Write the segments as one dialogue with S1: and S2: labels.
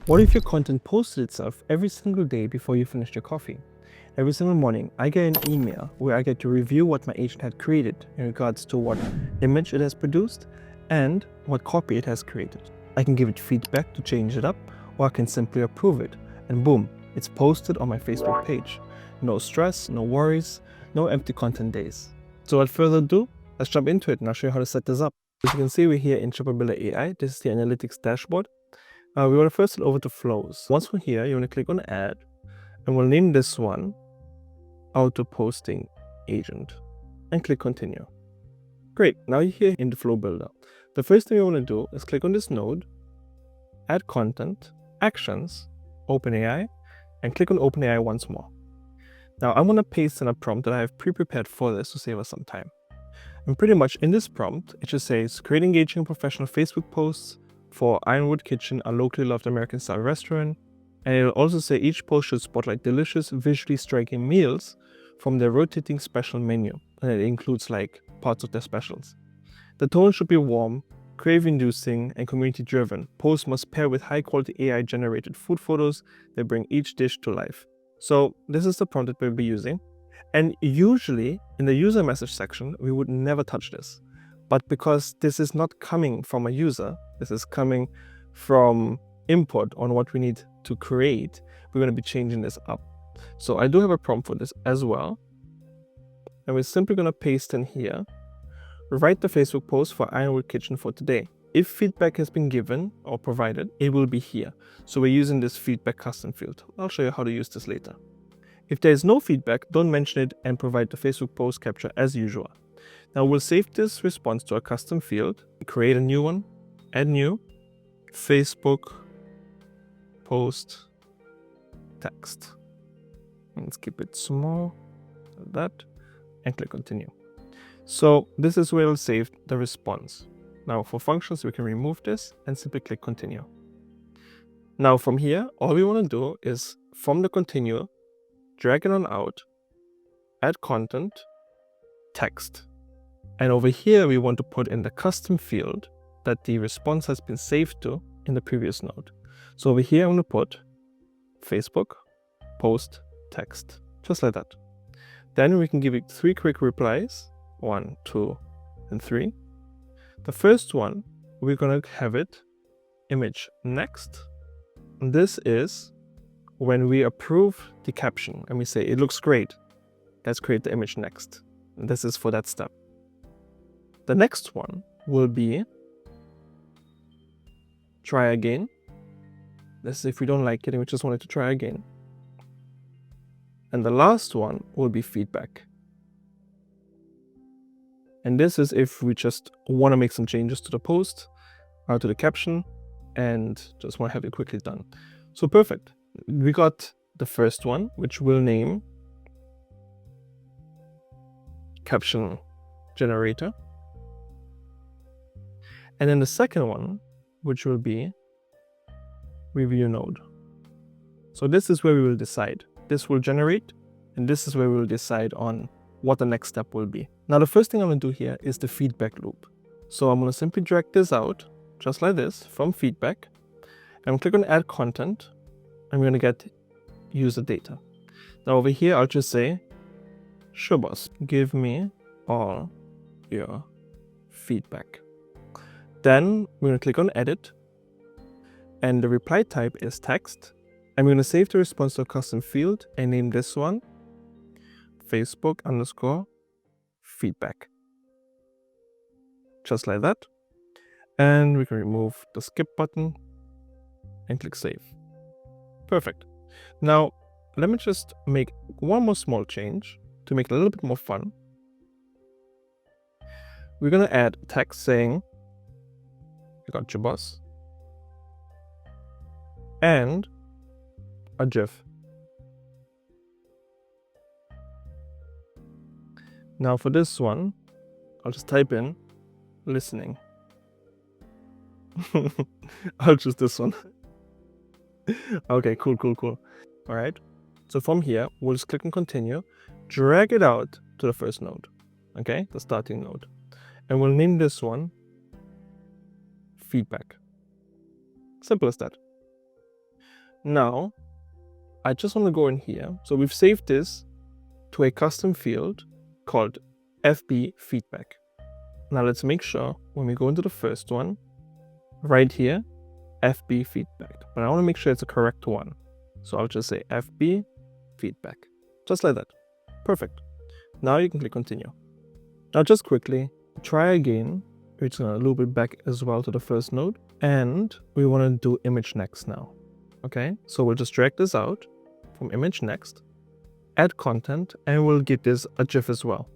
S1: What if your content posted itself every single day before you finished your coffee? Every single morning, I get an email where I get to review what my agent had created in regards to what image it has produced and what copy it has created. I can give it feedback to change it up, or I can simply approve it, and boom, it's posted on my Facebook page. No stress, no worries, no empty content days. So without further ado, let's jump into it and I'll show you how to set this up. As you can see, we're here in Shopability AI. This is the analytics dashboard. We want to first head over to flows. Once we're here, you want to click on add, and we'll name this one auto posting agent and click continue. Great, now you're here in the flow builder. The first thing you want to do is click on this node, add content, actions, OpenAI, and click on OpenAI once more. Now I'm going to paste in a prompt that I have pre-prepared for this to save us some time. And pretty much in this prompt, it just says create engaging professional Facebook posts for Ironwood Kitchen, a locally loved American-style restaurant. And it'll also say each post should spotlight delicious, visually striking meals from their rotating special menu. And it includes like parts of their specials. The tone should be warm, crave-inducing, and community-driven. Posts must pair with high-quality AI-generated food photos that bring each dish to life. So this is the prompt that we'll be using. And usually in the user message section, we would never touch this. But because this is not coming from a user, this is coming from input on what we need to create, we're going to be changing this up. So I do have a prompt for this as well. And we're simply going to paste in here, write the Facebook post for Ironwood Kitchen for today. If feedback has been given or provided, it will be here. So we're using this feedback custom field. I'll show you how to use this later. If there is no feedback, don't mention it and provide the Facebook post capture as usual. Now we'll save this response to a custom field, create a new one, add new, Facebook post text. Let's keep it small, like that, and click continue. So this is where we'll save the response. Now for functions, we can remove this and simply click continue. Now from here, all we want to do is from the continue, drag it on out, add content, text. And over here, we want to put in the custom field that the response has been saved to in the previous node. So over here, I'm going to put Facebook post text, just like that. Then we can give it 3 quick replies, 1, 2, and 3. The first one, we're going to have it image next. And this is when we approve the caption and we say, it looks great. Let's create the image next. And this is for that step. The next one will be try again. This is if we don't like it and we just want it to try again. And the last one will be feedback. And this is if we just want to make some changes to the post or to the caption and just want to have it quickly done. So perfect. We got the first one, which we'll name caption generator. And then the second one, which will be review node. So this is where we will decide. This will generate, and this is where we will decide on what the next step will be. Now the first thing I'm going to do here is the feedback loop. So I'm going to simply drag this out, just like this, from feedback. And click on add content. I'm going to get user data. Now over here, I'll just say, sure boss, give me all your feedback. Then we're going to click on edit. And the reply type is text. I'm going to save the response to a custom field and name this one Facebook _ feedback. Just like that. And we can remove the skip button and click save. Perfect. Now, let me just make one more small change to make it a little bit more fun. We're going to add text saying, I got you, boss, and a GIF. Now for this one, I'll just type in listening. I'll choose this one. Okay, cool. All right. So from here, we'll just click on continue, drag it out to the first node. Okay, the starting node. And we'll name this one feedback. Simple as that. Now, I just want to go in here. So we've saved this to a custom field called FB feedback. Now let's make sure when we go into the first one, right here, FB feedback. But I want to make sure it's a correct one. So I'll just say FB feedback. Just like that. Perfect. Now you can click continue. Now just quickly, try again. We're just going to loop it back as well to the first node. And we want to do image next now. Okay, so we'll just drag this out from image next, add content, and we'll give this a GIF as well.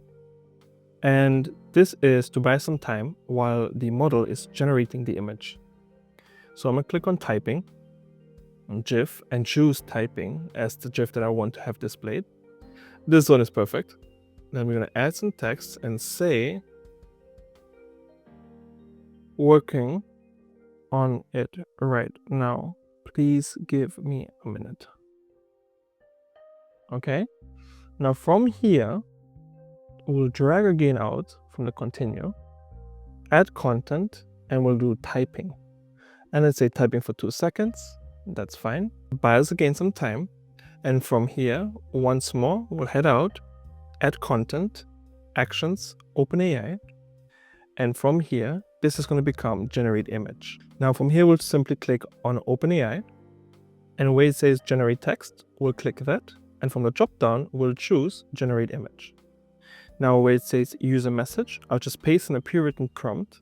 S1: And this is to buy some time while the model is generating the image. So I'm going to click on typing, on GIF, and choose typing as the GIF that I want to have displayed. This one is perfect. Then we're going to add some text and say, working on it right now. Please give me a minute. Okay. Now from here, we'll drag again out from the continue, add content, and we'll do typing. And let's say typing for 2 seconds. That's fine. Buy us again some time. And from here, once more, we'll head out, add content, actions, open AI. And from here, this is going to become generate image. Now from here, we'll simply click on open AI. And where it says generate text, we'll click that. And from the drop down, we'll choose generate image. Now where it says user message, I'll just paste in a pre-written prompt.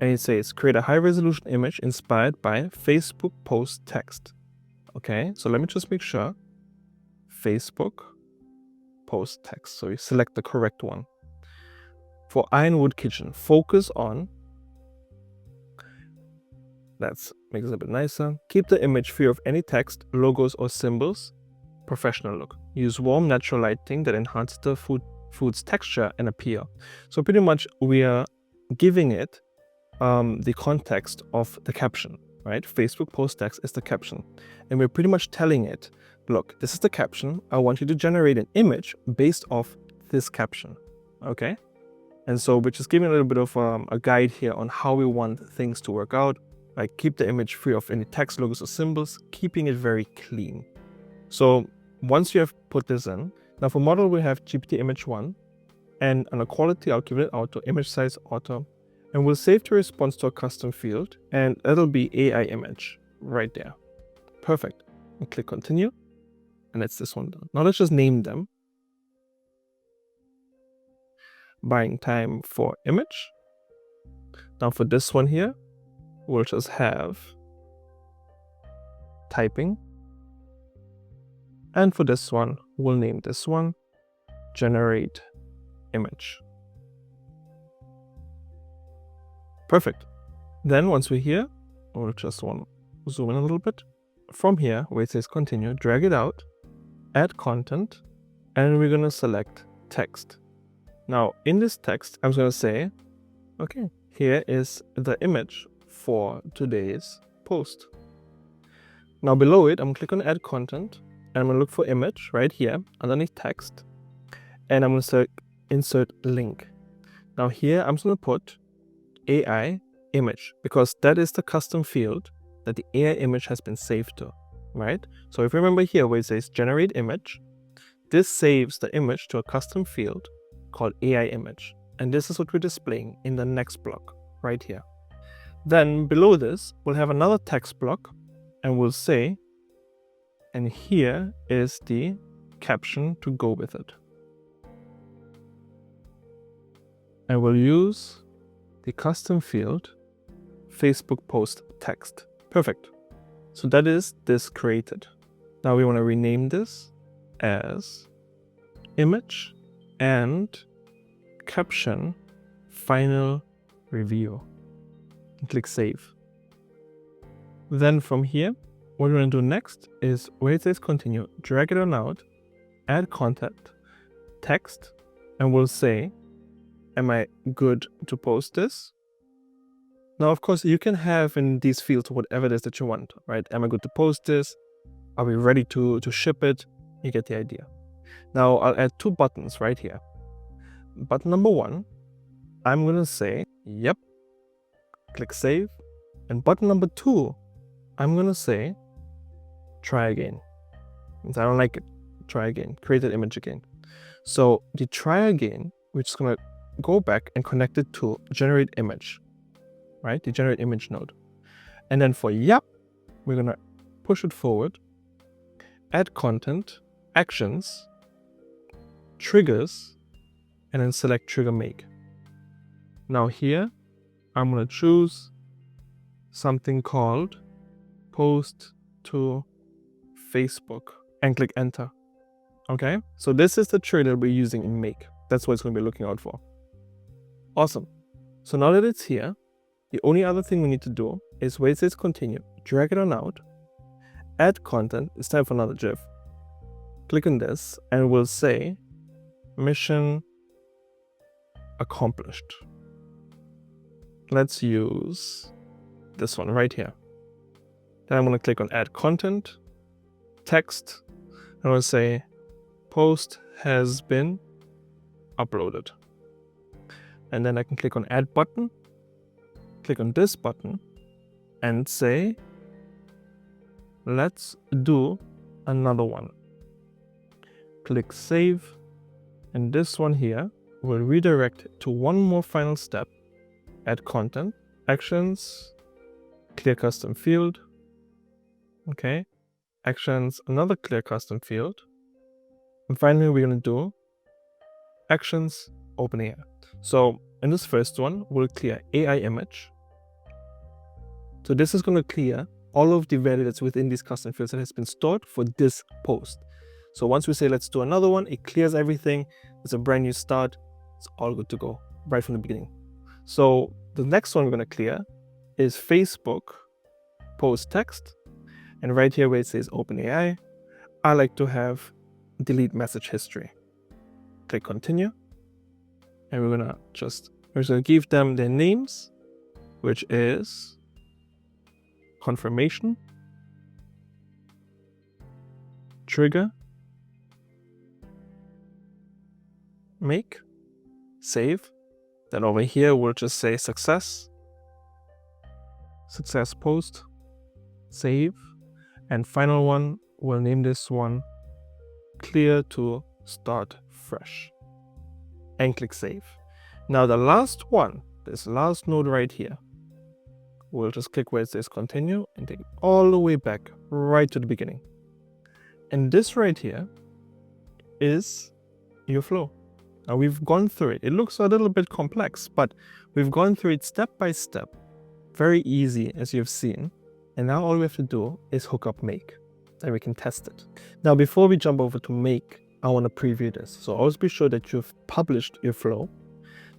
S1: And it says create a high resolution image inspired by Facebook post text. Okay, so let me just make sure. Facebook post text. So you select the correct one. For Ironwood Kitchen, focus on, let's make this a bit nicer. Keep the image free of any text, logos, or symbols. Professional look. Use warm natural lighting that enhances the food's texture and appeal. So pretty much we are giving it the context of the caption, right? Facebook post text is the caption. And we're pretty much telling it, look, this is the caption. I want you to generate an image based off this caption, okay? And so we're just giving a little bit of a guide here on how we want things to work out. Like keep the image free of any text, logos, or symbols, keeping it very clean. So once you have put this in, now for model we have GPT image 1, and on a quality I'll give it auto, image size auto, and we'll save the response to a custom field, and that'll be AI image right there. Perfect. And click continue, and that's this one done. Now let's just name them. Buying time for image. Now for this one here, we'll just have typing. And for this one, we'll name this one generate image. Perfect. Then once we're here, we'll just want to zoom in a little bit. From here, where it says continue, drag it out, add content, and we're going to select text. Now in this text, I'm going to say, okay, here is the image for today's post. Now below it, I'm going to click on add content, and I'm going to look for image right here underneath text, and I'm going to insert link. Now here, I'm just going to put AI image, because that is the custom field that the AI image has been saved to, right? So if you remember here where it says generate image, this saves the image to a custom field called AI image. And this is what we're displaying in the next block right here. Then below this, we'll have another text block, and we'll say, and here is the caption to go with it. And we'll use the custom field Facebook post text. Perfect. So that is this created. Now we want to rename this as image and caption final review. And click save. Then from here, what we're going to do next is where it says continue, drag it on out, add content, text, and we'll say, am I good to post this? Now, of course, you can have in these fields whatever it is that you want, right? Am I good to post this? Are we ready to ship it? You get the idea. Now, I'll add 2 buttons right here. Button number 1, I'm going to say, yep, click save. And button number 2, I'm going to say, try again. I don't like it. Try again. Create that image again. So the try again, we're just gonna go back and connect it to generate image, right? The generate image node. And then for yep, we're gonna push it forward, add content, actions, triggers, and then select trigger make. Now here, I'm gonna choose something called post to Facebook and click enter. Okay, so this is the trigger we're using in make. That's what it's going to be looking out for. Awesome. So now that it's here, the only other thing we need to do is where it says continue, drag it on out, add content. It's time for another GIF. Click on this and we'll say mission accomplished. Let's use this one right here. Then I'm going to click on add content, text, and I'm going to say post has been uploaded. And then I can click on add button, click on this button and say, let's do another one. Click save. And this one here will redirect to one more final step. Add content, actions, clear custom field. Okay. Actions, another clear custom field. And finally, we're going to do actions, OpenAI. So in this first one, we'll clear AI image. So this is going to clear all of the value that's within these custom fields that has been stored for this post. So once we say, let's do another one, it clears everything. It's a brand new start. It's all good to go right from the beginning. So the next one we're going to clear is Facebook post text. And right here where it says OpenAI, I like to have delete message history. Click continue. And we're just gonna give them their names, which is confirmation, trigger, make, save. Then over here we'll just say success post, save, and final one, we'll name this one clear to start fresh and click save. Now the last one, this last node right here, we'll just click where it says continue and take it all the way back right to the beginning. And this right here is your flow. Now we've gone through it. It looks a little bit complex, but we've gone through it step by step. Very easy, as you've seen. And now all we have to do is hook up make. Then we can test it. Now before we jump over to make, I want to preview this. So always be sure that you've published your flow.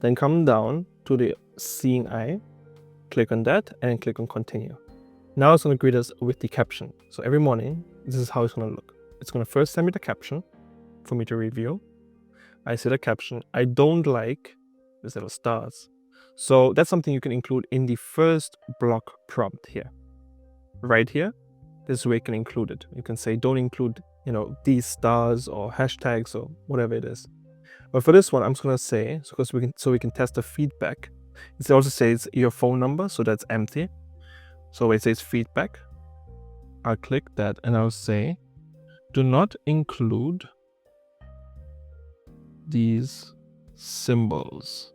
S1: Then come down to the seeing eye, click on that and click on continue. Now it's going to greet us with the caption. So every morning, this is how it's going to look. It's going to first send me the caption for me to review. I see the caption. I don't like these little stars. So that's something you can include in the first block prompt here. Right here, this is where you can include it. You can say don't include, these stars or hashtags or whatever it is. But for this one, I'm just going to say, so we can test the feedback. It also says your phone number, so that's empty. So it says feedback. I'll click that and I'll say, do not include these symbols.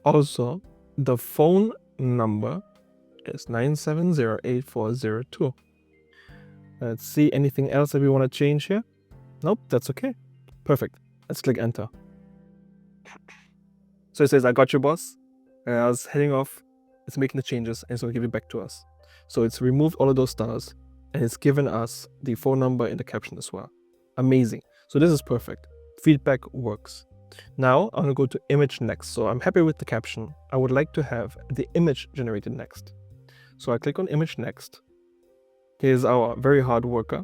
S1: Also, the phone number is 9708402. Let's see anything else that we want to change here. Nope, that's okay. Perfect. Let's click enter. So it says, I got you, boss. And I was heading off. It's making the changes and it's going to give it back to us. So it's removed all of those stars and it's given us the phone number in the caption as well. Amazing. So this is perfect. Feedback works. Now I'm going to go to image next. So I'm happy with the caption. I would like to have the image generated next. So I click on image next. Here's our very hard worker.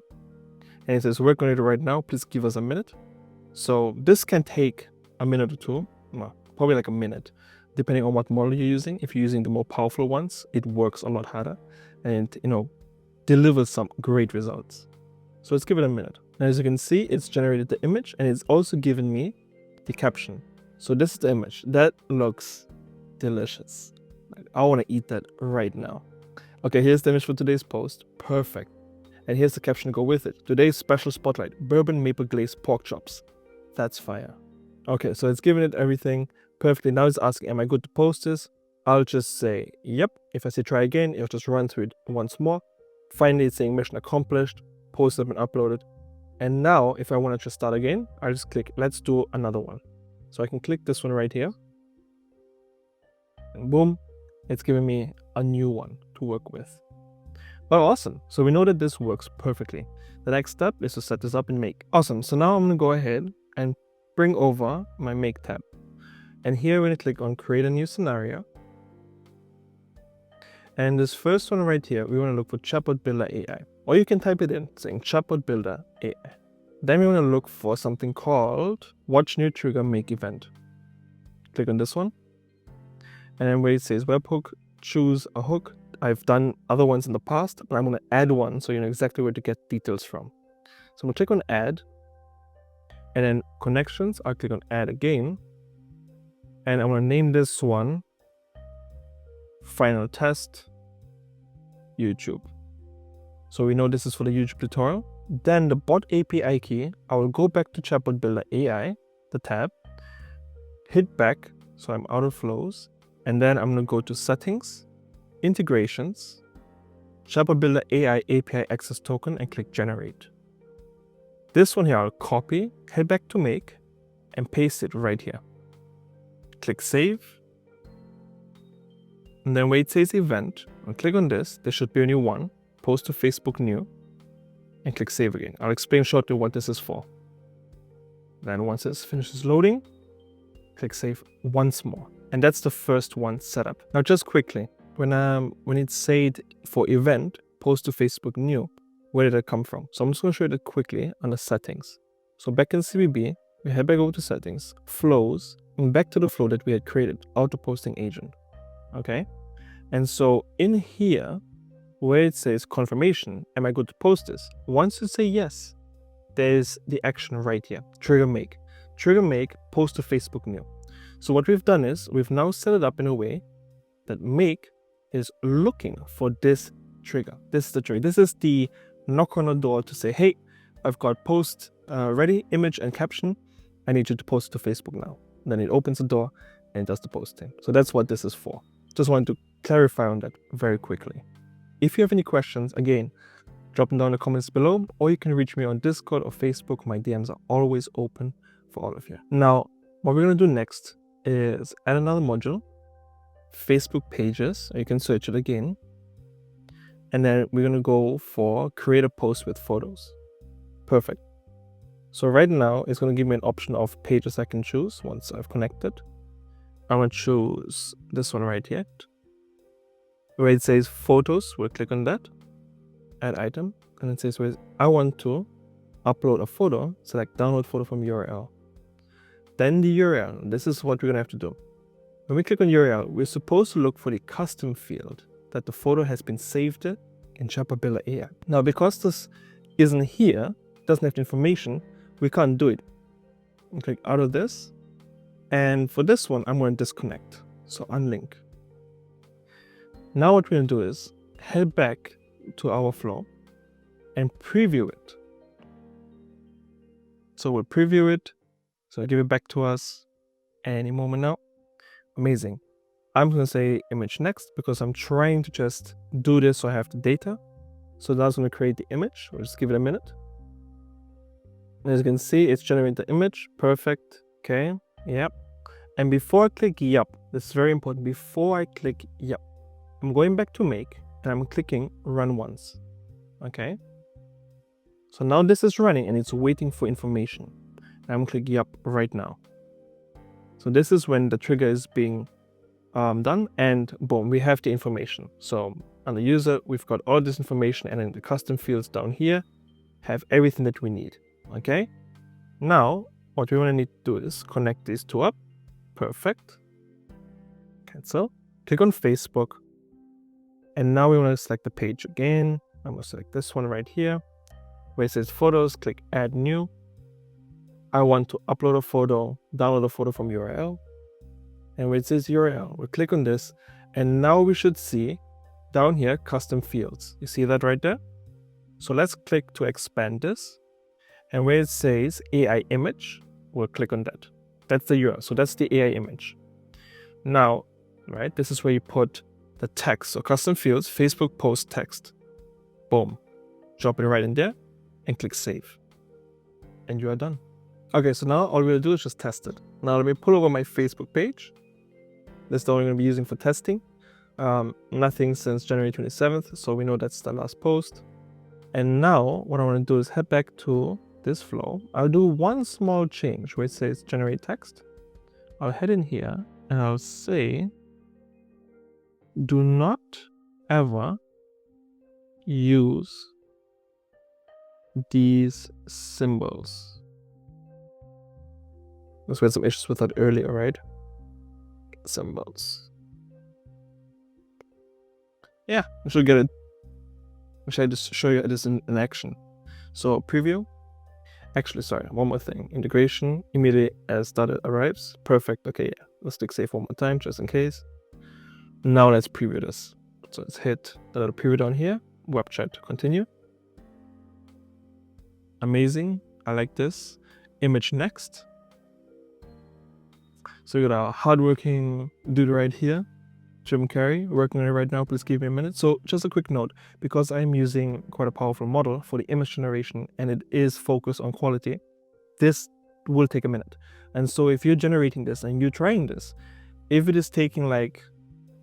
S1: And it says, work on it right now. Please give us a minute. So this can take a minute or two. Well, probably like a minute, depending on what model you're using. If you're using the more powerful ones, it works a lot harder and, delivers some great results. So let's give it a minute. And as you can see, it's generated the image and it's also given me the caption. So this is the image. That looks delicious. I want to eat that right now. Okay, here's the image for today's post. Perfect. And here's the caption to go with it. Today's special spotlight, bourbon maple glazed pork chops. That's fire. Okay, so it's giving it everything perfectly. Now it's asking, am I good to post this? I'll just say, yep. If I say try again, it'll just run through it once more. Finally, it's saying mission accomplished, post has been uploaded. And now, if I want to just start again, I'll just click, let's do another one. So I can click this one right here. And boom, it's giving me a new one to work with. Oh, awesome. So we know that this works perfectly. The next step is to set this up in Make. Awesome. So now I'm going to go ahead and bring over my Make tab. And here we're going to click on Create a New Scenario. And this first one right here, we want to look for Chatbot Builder AI. Or you can type it in, saying Chatbot Builder AI. Then we want to look for something called Watch New Trigger Make Event. Click on this one. And then where it says webhook, choose a hook. I've done other ones in the past, but I'm going to add one so you know exactly where to get details from. So I'm going to click on Add. And then Connections, I'll click on Add again. And I'm going to name this one Final Test YouTube. So we know this is for the YouTube tutorial. Then the bot API key, I will go back to Chatbot Builder AI, the tab, hit back, so I'm out of flows, and then I'm going to go to Settings, Integrations, Chatbot Builder AI API Access Token, and click Generate. This one here I'll copy, head back to Make, and paste it right here. Click Save. And then where it says Event, I'll click on this. There should be a new one. Post to Facebook New. And click Save again. I'll explain shortly what this is for. Then once this finishes loading, click Save once more. And that's the first one set up. Now just quickly, when it said for event, post to Facebook New, where did it come from? So I'm just going to show you that quickly under Settings. So back in CBB, we head back over to Settings, Flows, and back to the flow that we had created, Auto Posting Agent. Okay? And so in here, where it says confirmation, am I good to post this? Once you say yes, there's the action right here, trigger make. Trigger make, post to Facebook New. So what we've done is, we've now set it up in a way that make is looking for this trigger. This is the trigger. This is the knock on the door to say, hey, I've got post ready, image and caption. I need you to post it to Facebook now. And then it opens the door and it does the posting. So that's what this is for. Just wanted to clarify on that very quickly. If you have any questions, again, drop them down in the comments below, or you can reach me on Discord or Facebook. My DMs are always open for all of you. Now, what we're going to do next is add another module, Facebook Pages. You can search it again. And then we're going to go for create a post with photos. Perfect. So right now, it's going to give me an option of pages I can choose once I've connected. I'm going to choose this one right here, where it says photos. We'll click on that, add item, and it says where I want to upload a photo, select download photo from URL. Then the URL, this is what we're going to have to do. When we click on URL, we're supposed to look for the custom field that the photo has been saved in Chatbot Builder AI. Now, because this isn't here, doesn't have the information, we can't do it. I'll click out of this. And for this one, I'm going to disconnect. So unlink. Now what we're going to do is head back to our flow and preview it. So we'll preview it. So I'll give it back to us any moment now. Amazing. I'm going to say image next because I'm trying to just do this so I have the data. So that's going to create the image. We'll just give it a minute. And as you can see, it's generating the image. Perfect. Okay. Yep. And before I click Yep, this is very important. Before I click Yep, I'm going back to Make and I'm clicking Run Once. Okay. So now this is running and it's waiting for information. And I'm clicking Yep right now. So this is when the trigger is being done, and boom, we have the information. So on the user, we've got all this information, and then the custom fields down here have everything that we need. Okay. Now, what we want to need to do is connect these two up. Perfect. Cancel. Click on Facebook. And now we want to select the page again. I'm going to select this one right here. Where it says photos, click add new. I want to upload a photo, download a photo from URL. And where it says URL, we'll click on this. And now we should see down here, custom fields. You see that right there? So let's click to expand this. And where it says AI image, we'll click on that. That's the URL. So that's the AI image. Now, right, this is where you put the text. So custom fields, Facebook post text. Boom. Drop it right in there and click save. And you are done. Okay, so now all we'll do is just test it. Now let me pull over my Facebook page. This is the one I'm going to be using for testing. Nothing since January 27th, so we know that's the last post. And now what I want to do is head back to this flow. I'll do one small change where it says generate text. I'll head in here and I'll say, do not ever use these symbols. Because we had some issues with that earlier, right? Symbols. Yeah, I should get it. Should I just show you this in action? So preview. Actually, sorry, one more thing. Integration immediately as data arrives. Perfect. Okay, yeah. Let's click save one more time just in case. Now let's preview this. So let's hit the little preview down here. Web chat to continue. Amazing. I like this. Image next. So we got our hardworking dude right here. Jim Carrey, working on it right now. Please give me a minute. So just a quick note, because I'm using quite a powerful model for the image generation and it is focused on quality, this will take a minute. And so if you're generating this and you're trying this, if it is taking like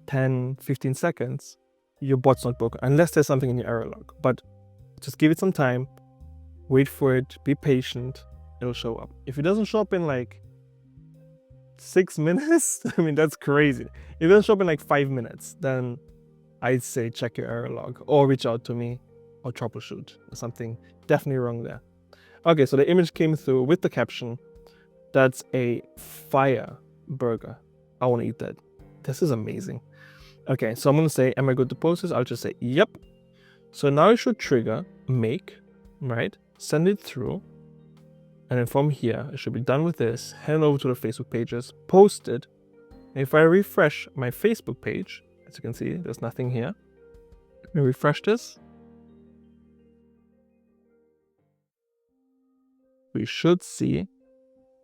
S1: 10, 15 seconds, your bot's not broken, unless there's something in your error log. But just give it some time, wait for it, be patient, it'll show up. If it doesn't show up in like 6 minutes, I mean, that's crazy. If it doesn't show up in like 5 minutes, then I'd say check your error log or reach out to me or troubleshoot. There's something definitely wrong there. Okay, so the image came through with the caption. That's a fire burger. I want to eat that. This is amazing. Okay, so I'm going to say, am I good to post this? I'll just say, yep. So now it should trigger make, right? Send it through. And then from here, I should be done with this, head over to the Facebook pages, post it. And if I refresh my Facebook page, as you can see, there's nothing here. Let me refresh this. We should see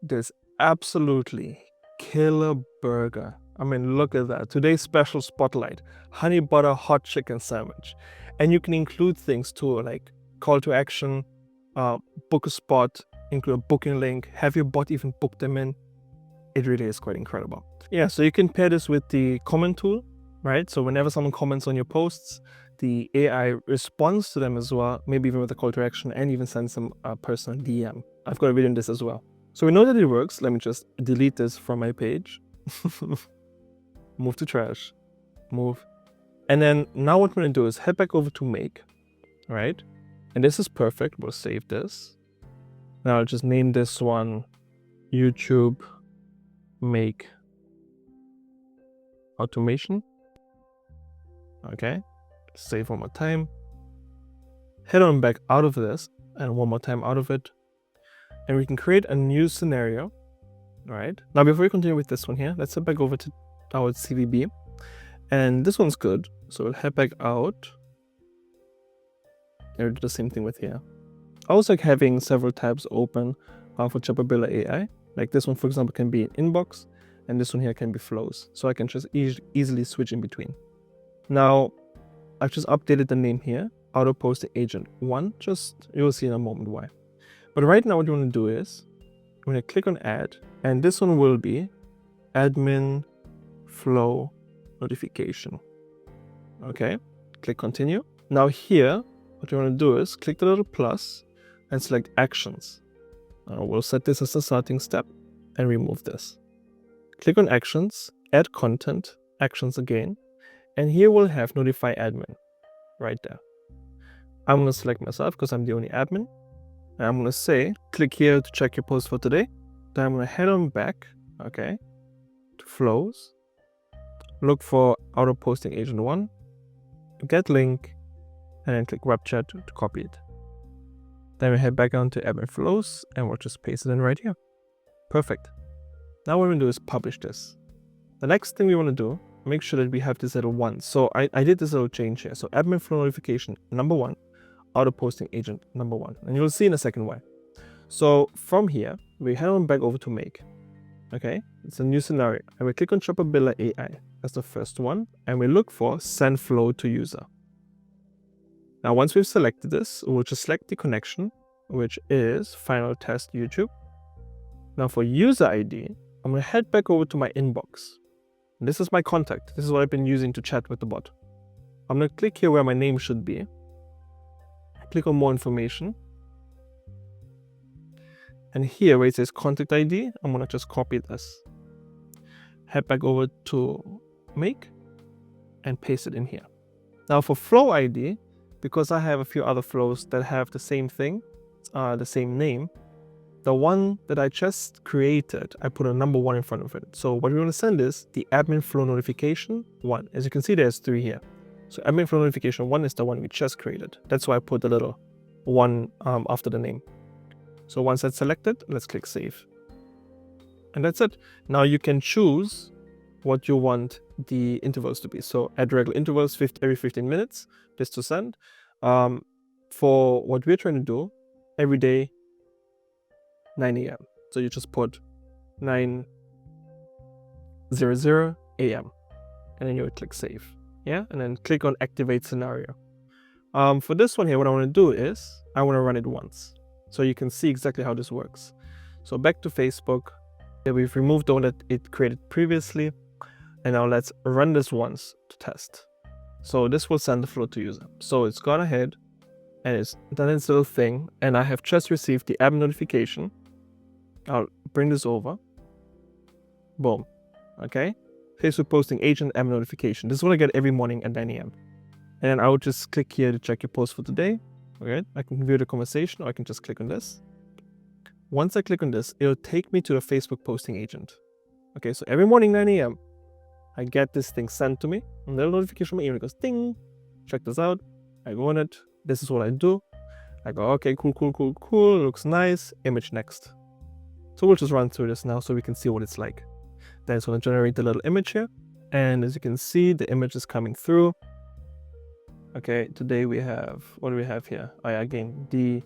S1: this absolutely killer burger. I mean, look at that. Today's special spotlight, honey butter hot chicken sandwich. And you can include things too, like call to action, book a spot, include a booking link, have your bot even book them in. It really is quite incredible. Yeah, so you can pair this with the comment tool, right? So whenever someone comments on your posts, the AI responds to them as well, maybe even with a call to action, and even sends them a personal DM. I've got a video on this as well. So we know that it works. Let me just delete this from my page. Move to trash. Move. And then now what we're going to do is head back over to make, right? And this is perfect. We'll save this. Now I'll just name this one YouTube Make Automation. Okay. Save one more time. Head on back out of this and one more time out of it. And we can create a new scenario. Right. Now before we continue with this one here, let's head back over to our CVB. And this one's good. So we'll head back out. And we'll do the same thing with here. I also like having several tabs open for Chapabilla AI. Like this one, for example, can be an inbox, and this one here can be flows. So I can just easily switch in between. Now, I've just updated the name here, auto post to agent 1. Just, you'll see in a moment why. But right now what you want to do is, I'm going to click on add, and this one will be admin flow notification. Okay, click continue. Now here, what you want to do is click the little plus and select actions. We'll set this as the starting step and remove this. Click on actions, add content, actions again, and here we'll have notify admin right there. I'm going to select myself because I'm the only admin. And I'm going to say, click here to check your post for today. Then I'm going to head on back, okay, to flows, look for auto posting agent 1, get link, and then click web chat to copy it. Then we head back on to admin flows and we'll just paste it in right here. Perfect. Now what we're going to do is publish this. The next thing we want to do, make sure that we have this at 1. So I did this little change here. So admin flow notification, number 1, auto posting agent, number 1. And you'll see in a second why. So from here, we head on back over to make. Okay, it's a new scenario. And we click on Shopper Builder AI. That's the first one. And we look for send flow to user. Now, once we've selected this, we'll just select the connection, which is Final Test YouTube. Now for user ID, I'm going to head back over to my inbox. This is my contact. This is what I've been using to chat with the bot. I'm going to click here where my name should be. Click on more information. And here where it says contact ID, I'm going to just copy this. Head back over to make and paste it in here. Now for flow ID, because I have a few other flows that have the same thing, the same name, the one that I just created, I put a number 1 in front of it. So what we want to send is the admin flow notification 1. As you can see, there's 3 here. So admin flow notification 1 is the one we just created. That's why I put the little 1 after the name. So once that's selected, let's click save. And that's it. Now you can choose what you want the intervals to be. So add regular intervals every 15 minutes, this to send. For what we're trying to do, every day, 9 a.m. So you just put 9:00 a.m. and then you would click save. Yeah, and then click on activate scenario. For this one here, what I want to do is I want to run it once. So you can see exactly how this works. So back to Facebook. We've removed the one that it created previously. And now let's run this once to test. So this will send the flow to user. So it's gone ahead and it's done its little thing. And I have just received the admin notification. I'll bring this over. Boom. Okay. Facebook posting agent admin notification. This is what I get every morning at 9 a.m. And then I will just click here to check your post for today. Okay, I can view the conversation or I can just click on this. Once I click on this, it'll take me to the Facebook posting agent. Okay, so every morning 9 a.m. I get this thing sent to me. And the notification from my email goes ding. Check this out. I go on it. This is what I do. I go, okay, cool. Looks nice. Image next. So we'll just run through this now so we can see what it's like. Then it's going to generate the little image here. And as you can see, the image is coming through. Okay, today we have, what do we have here? Oh yeah, again, the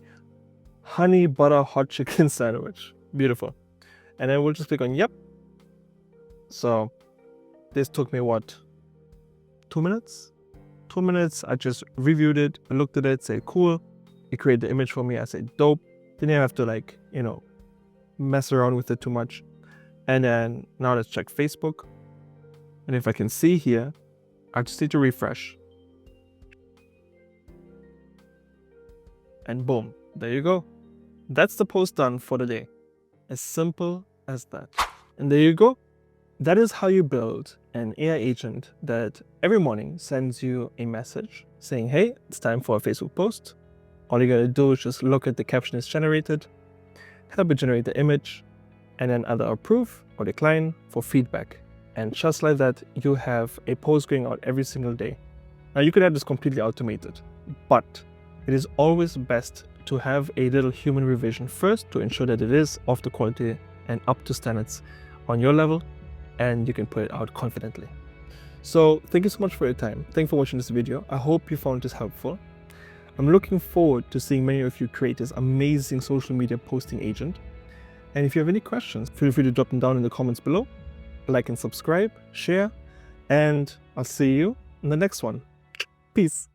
S1: honey butter hot chicken sandwich. Beautiful. And then we'll just click on yep. So this took me what? 2 minutes? 2 minutes. I just reviewed it, I looked at it, said cool. It created the image for me. I said dope. Didn't have to like, mess around with it too much. And then now let's check Facebook. And if I can see here, I just need to refresh. And boom, there you go. That's the post done for the day. As simple as that. And there you go. That is how you build an AI agent that every morning sends you a message saying, hey, it's time for a Facebook post. All you gotta do is just look at the caption it's generated, help it generate the image, and then either approve or decline for feedback. And just like that, you have a post going out every single day. Now you could have this completely automated, but it is always best to have a little human revision first to ensure that it is of the quality and up to standards on your level, and you can put it out confidently. So thank you so much for your time. Thanks for watching this video. I hope you found this helpful. I'm looking forward to seeing many of you create this amazing social media posting agent. And if you have any questions, feel free to drop them down in the comments below. Like and subscribe, share, and I'll see you in the next one. Peace.